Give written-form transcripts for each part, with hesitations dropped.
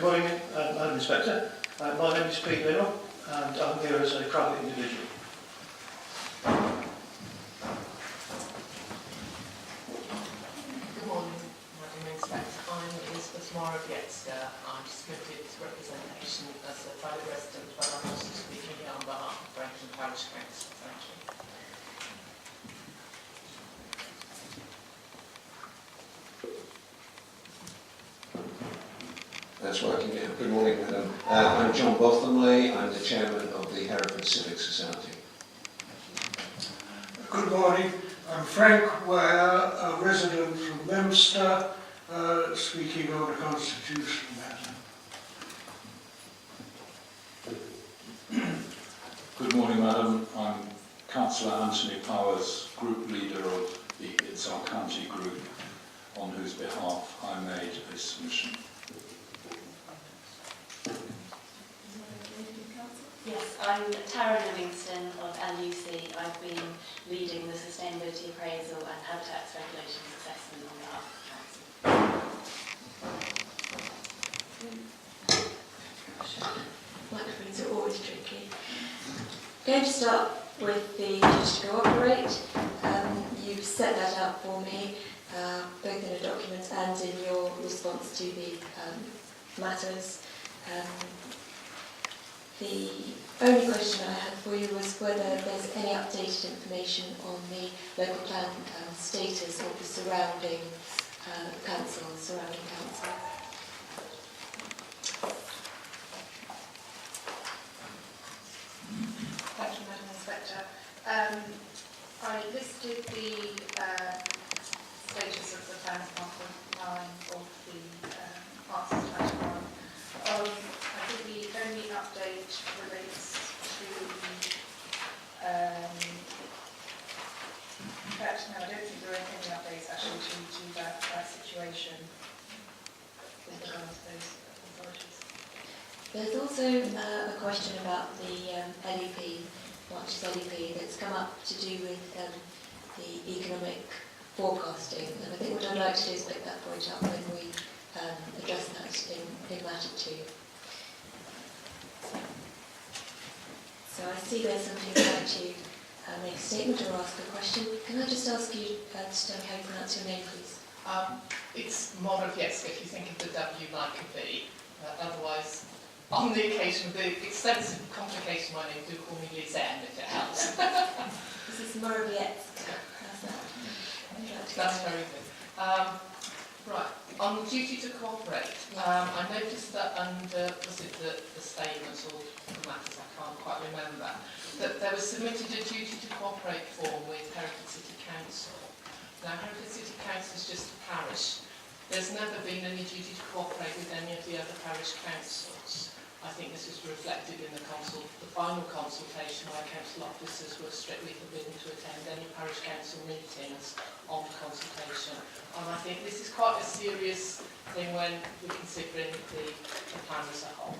Good morning, Madam Inspector. My name is Pete Linnell, and I'm here as a private individual. Good morning, Madam Inspector. I'm Elizabeth Morawiecka. I'm submitted representation as a private resident, but I'm also speaking here on behalf of Program2 Parish Council. Thank you. That's working now. Good morning, Madam. I'm John Bothamley. I'm the Chairman of the Hereford Civic Society. Good morning. I'm Frank Ware, a resident from Memster, speaking on a constitutional matter. Good morning, Madam. I'm Councillor Anthony Powers, Group Leader of the It's Our County Group, on whose behalf I made a submission. Yes, I'm Tara Livingston of LUC. I've been leading the sustainability appraisal and habitats regulations assessment on behalf of the council. Microphones are always tricky. I'm going to start with the duty to cooperate. You've set that out for me, both in a document and in your response to the matters. The only question I had for you was whether there's any updated information on the local plan status of the surrounding council. Thank you, Madam Inspector. I listed the status of the plan part 9 of the answer to item 1. I think the only update relates to, in fact, no, I don't think there are any updates actually to that situation with regards to those authorities. There's also a question about the LEP, March's LEP, that's come up to do with the economic forecasting. And I think what I'd like to do is pick that point up when we address that in matter 2. So I see there's somebody who'd like to make a statement or ask a question. Can I just ask you to tell me how you pronounce your name, please? It's Morawiecka, if you think of the W like a V. Otherwise, on the occasion of the extensive complication of my name, do call me Lizen if it helps. This is Morawiecka. How's that? That's very good. Right, on duty to cooperate, I noticed that under, was it the statements or the matters, I can't quite remember, that there was submitted a duty to cooperate form with Hereford City Council. Now, Hereford City Council is just a parish. There's never been any duty to cooperate with any of the other parish councils. I think this was reflected in the final consultation where council officers were strictly forbidden to attend any parish council meetings on the consultation. And I think this is quite a serious thing when we're considering the plan as a whole.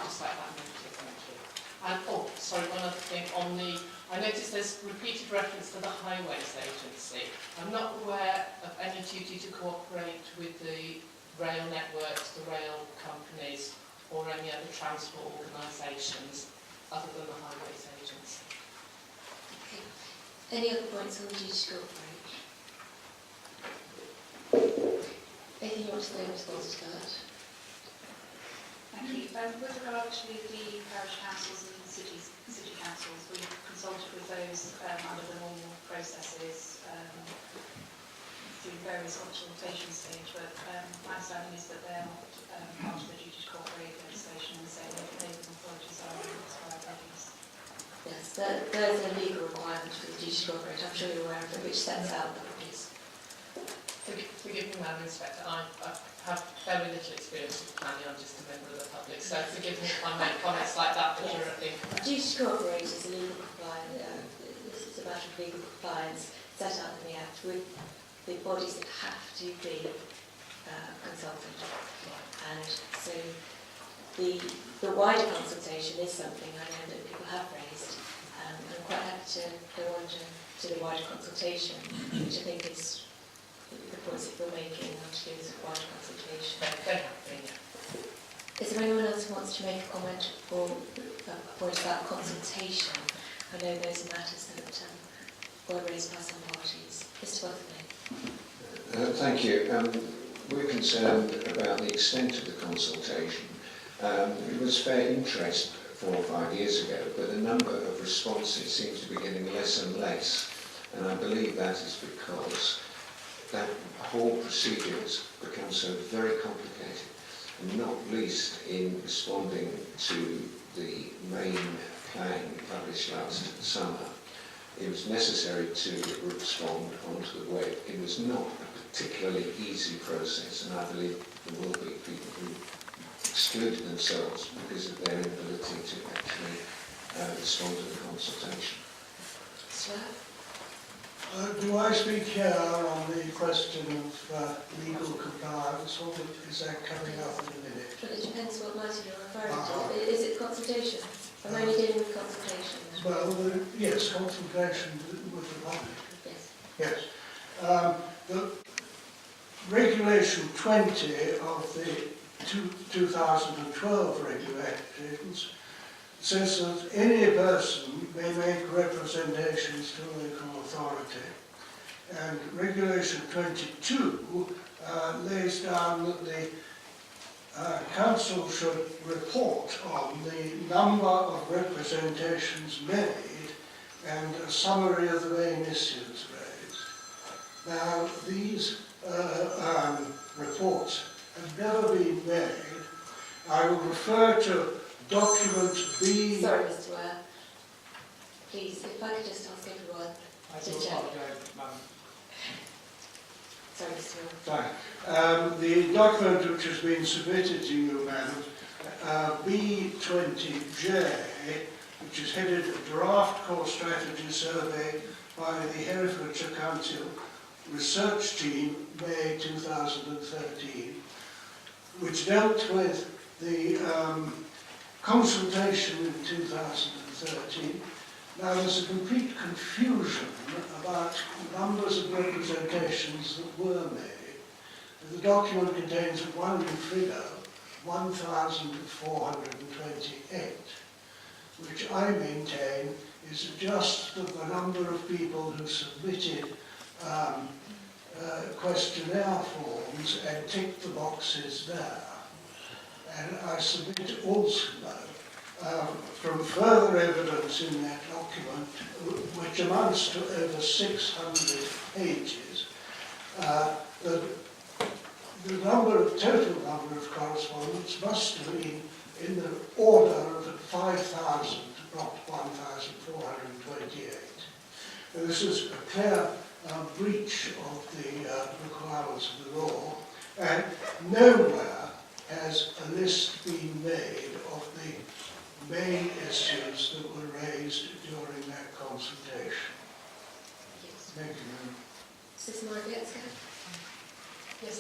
I'll just like that noted, thank you. And, oh, sorry, one other thing on the, I noticed there's repeated reference to the Highways Agency. I'm not aware of any duty to cooperate with the rail networks, the rail companies, or any other transport organisations other than the Highways Agency. Okay. Any other points on the duty to cooperate? Anything you want to say in response to that? Thank you. With regard to the parish councils and city councils, we consulted with those under the normal processes through various consultation stage, but my understanding is that they're not part of the duty to cooperate legislation and say that neighbouring authorities are inspired bodies. Yes, there's a legal requirement for the duty to cooperate. I'm sure you're aware of it, which sets out the bodies. Forgive me, Madam Inspector, I have very little experience with planning, I'm just a member of the public, so forgive me if I make comments like that, but you're a thing. Duty to cooperate is a legal compliance, this is a matter of legal compliance set out in the Act with the bodies that have to be consulted. And so the wider consultation is something I know that people have raised. I'm quite happy to go on to the wider consultation, which I think is the points that we're making have to do with wider consultation. Is there anyone else who wants to make a comment or a point about consultation? I know those are matters that were raised by some parties. Mr. Bottomley. Thank you. We're concerned about the extent of the consultation. It was fair interest 4 or 5 years ago, but the number of responses seems to be getting less and less, and I believe that is because that whole procedure has become so very complicated, and not least in responding to the main plan published last summer. It was necessary to respond onto the web. It was not a particularly easy process, and I believe there will be people who excluded themselves because of their inability to actually respond to the consultation. Do I speak here on the question of legal compliance, or is that coming up in a minute? Well, it depends what matter you're referring to. Is it consultation? I'm only dealing with consultation. Well, yes, consultation with the public. Yes. Yes. The Regulation 20 of the 2012 regulations says that any person may make representations to a local authority. And Regulation 22 lays down that the Council should report on the number of representations made and a summary of the main issues raised. Now, these reports have never been made. I will refer to document B. Sorry, Mr. Ware. Please, if I could just ask everyone to check. Sorry, Mr. Ware. Fine. The document which has been submitted to you, Madam, B20J, which is headed Draft Core Strategy Survey by the Herefordshire Council Research Team, May 2013, which dealt with the consultation in 2013. Now, there's a complete confusion about numbers of representations that were made. The document contains one figure, 1,428, which I maintain is just the number of people who submitted questionnaire forms and ticked the boxes there. And I submit also from further evidence in that document, which amounts to over 600 pages, that the total number of correspondents must have been in the order of 5,000, not 1,428. And this is a clear breach of the requirements of the law, and nowhere has a list been made of the main issues that were raised during that consultation. Thank you. Mrs. Margaret. Yes,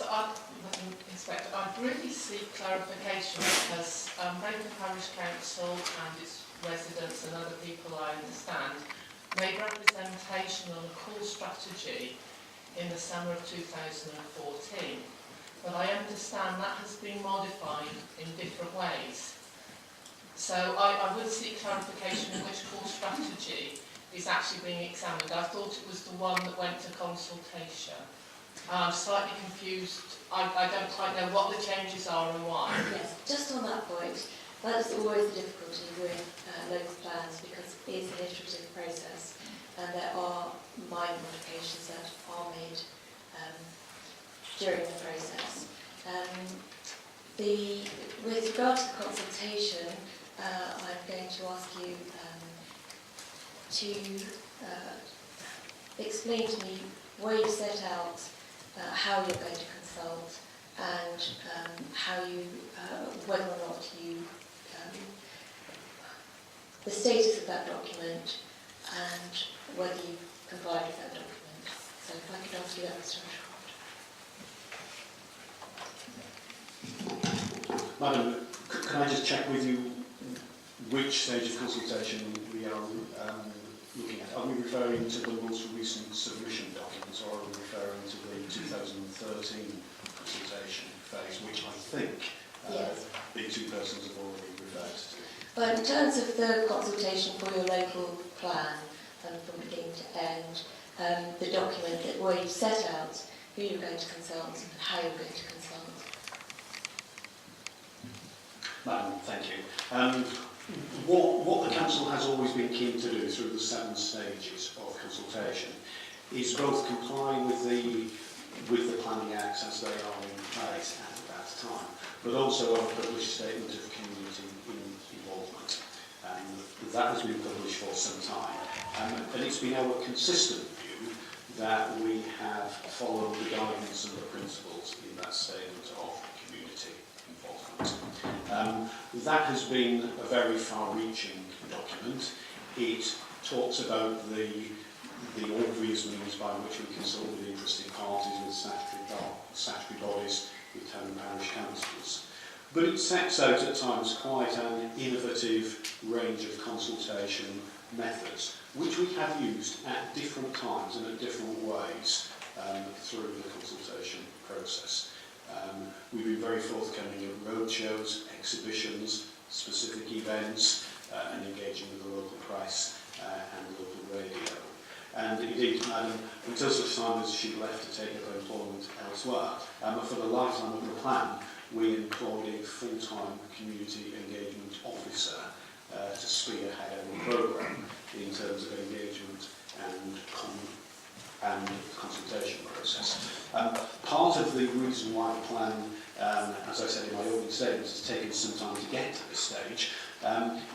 Inspector, I'd really seek clarification because Brayton Parish Council and its residents and other people I understand made representation on a call strategy in the summer of 2014. But I understand that has been modified in different ways. So I would seek clarification on which call strategy is actually being examined. I thought it was the one that went to consultation. I'm slightly confused. I don't quite know what the changes are and why. Yes, just on that point, that is always the difficulty with local plans because it is an iterative process and there are minor modifications that are made during the process. With regard to the consultation, I'm going to ask you to explain to me where you set out how you're going to consult and how you, whether or not you, the status of that document and whether you complied with that document. So if I could ask you that, Mr. Ashcroft. Madam, can I just check with you which stage of consultation we are looking at? Are we referring to the most recent submission documents or are we referring to the 2013 consultation phase, which I think Yes. the the two persons have already referred to. But in terms of the consultation for your local plan, from beginning to end, the document where you've set out who you're going to consult and how you're going to consult. Madam, thank you. What the Council has always been keen to do through the 7 stages of consultation is both comply with the planning acts as they are in place at that time, but also publish a statement of community involvement. That has been published for some time, and it's been our consistent view that we have followed the guidance and the principles in that statement of community involvement. That has been a very far-reaching document. It talks about the obvious means by which we consult with interested parties, with statutory bodies, with town and parish councils. But it sets out at times quite an innovative range of consultation methods, which we have used at different times and at different ways through the consultation process. We've been very forthcoming at roadshows, exhibitions, specific events, and engaging with the local press and local radio. And indeed, until such time as she left to take up employment elsewhere, for the lifetime of the plan, we employed a full-time community engagement officer to spearhead our programme in terms of engagement and consultation process. Part of the reason why the plan, as I said in my opening statement, has taken some time to get to this stage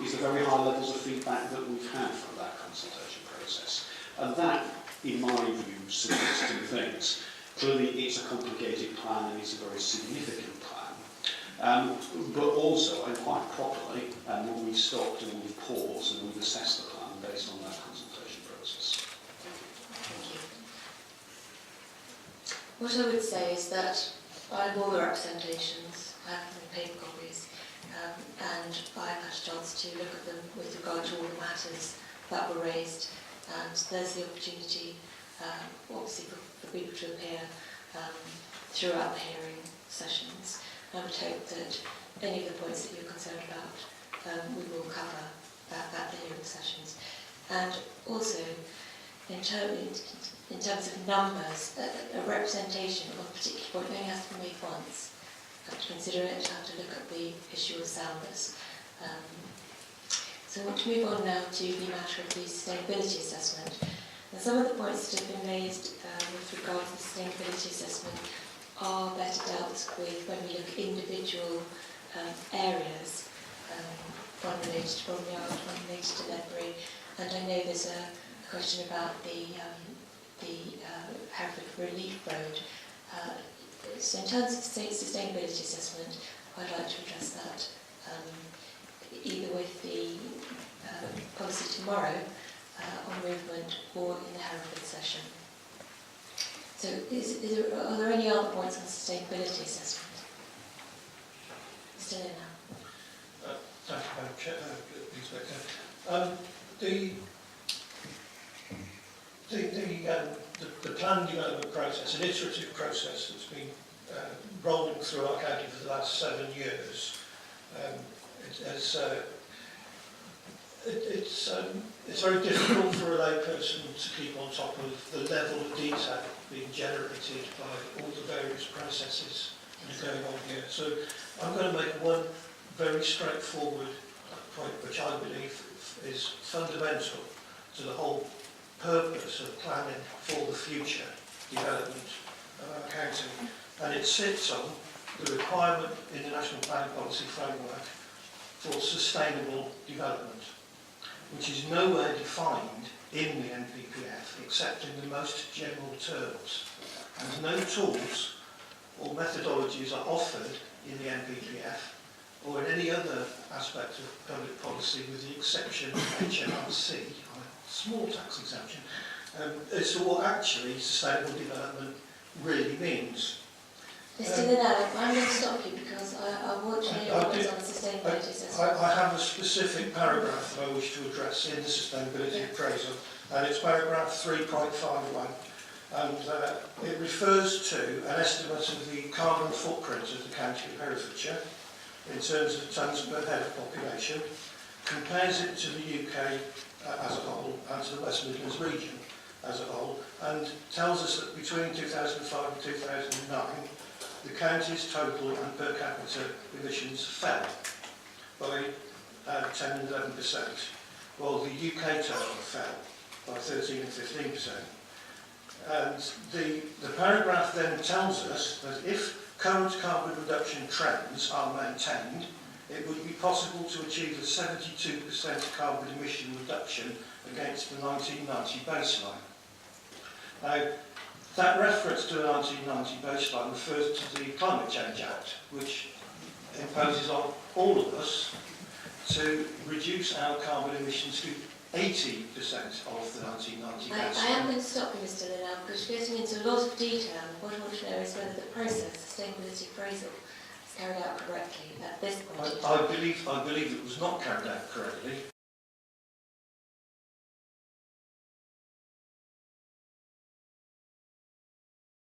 is the very high levels of feedback that we've had from that consultation process. And that, in my view, suggests 2 things. Clearly, it's a complicated plan and it's a very significant plan. But also, and quite properly, we've stopped and we've paused and we've assessed the plan based on that consultation process. Thank you. What I would say is that I have all the representations, I have them in paper copies, and I have had a chance to look at them with regard to all the matters that were raised, and there's the opportunity, obviously, for people to appear throughout the hearing sessions. I would hope that any of the points that you're concerned about we will cover at the hearing sessions. And also, in terms of numbers, a representation of a particular point only has to be made once. You have to consider it, you have to look at the issue of soundness. So I want to move on now to the matter of the sustainability assessment. And some of the points that have been raised with regard to the sustainability assessment are better dealt with when we look at individual areas, one related to Bromyard, one related to Ledbury, and I know there's a question about the Hereford Relief Road. So in terms of sustainability assessment, I'd like to address that either with the policy tomorrow on movement or in the Hereford session. So are there any other points on sustainability assessment? Still in now. Thank you, Madam Chair, Inspector. The plan development process, an iterative process that's been rolling through our county for the last 7 years, it's very difficult for a layperson to keep on top of the level of detail being generated by all the various processes that are going on here. So I'm going to make one very straightforward point, which I believe is fundamental to the whole purpose of planning for the future development of our county. And it sits on the requirement in the National Planning Policy Framework for sustainable development, which is nowhere defined in the NPPF except in the most general terms. And no tools or methodologies are offered in the NPPF or in any other aspect of public policy with the exception of HMRC, a small tax exemption, as to what actually sustainable development really means. Mr. Linnell, I'm going to stop you because I want to hear what is on the sustainability assessment. I have a specific paragraph that I wish to address in the sustainability appraisal, and it's paragraph 3.51. And it refers to an estimate of the carbon footprint of the county of Herefordshire. in terms of tonnes per head of population, compares it to the UK as a whole and to the West Midlands region as a whole, and tells us that between 2005 and 2009, the county's total and per capita emissions fell by 10 and 11%, while the UK total fell by 13 and 15%. And the paragraph then tells us that if current carbon reduction trends are maintained, it would be possible to achieve a 72% carbon emission reduction against the 1990 baseline. Now, that reference to the 1990 baseline refers to the Climate Change Act, which imposes on all of us to reduce our carbon emissions to 80% of the 1990 baseline. I am going to stop you, Mr. Linnell, because you're getting into a lot of detail. What I want to know is whether the process, sustainability appraisal, is carried out correctly at this point. I believe it was not carried out correctly.